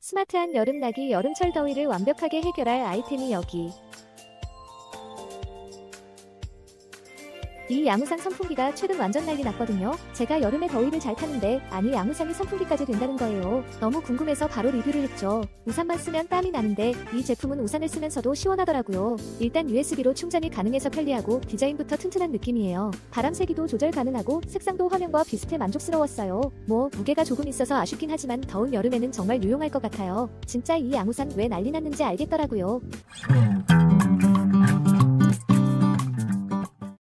스마트한 여름나기 여름철 더위를 완벽하게 해결할 아이템이 여기. 이 양우산 선풍기가 최근 완전 난리 났거든요. 제가 여름에 더위를 잘 타는데 아니 양우산이 선풍기까지 된다는 거예요. 너무 궁금해서 바로 리뷰를 했죠. 우산만 쓰면 땀이 나는데 이 제품은 우산을 쓰면서도 시원하더라고요. 일단 USB로 충전이 가능해서 편리하고 디자인부터 튼튼한 느낌이에요. 바람 세기도 조절 가능하고 색상도 화면과 비슷해 만족스러웠어요. 뭐 무게가 조금 있어서 아쉽긴 하지만 더운 여름에는 정말 유용할 것 같아요. 진짜 이 양우산 왜 난리 났는지 알겠더라고요.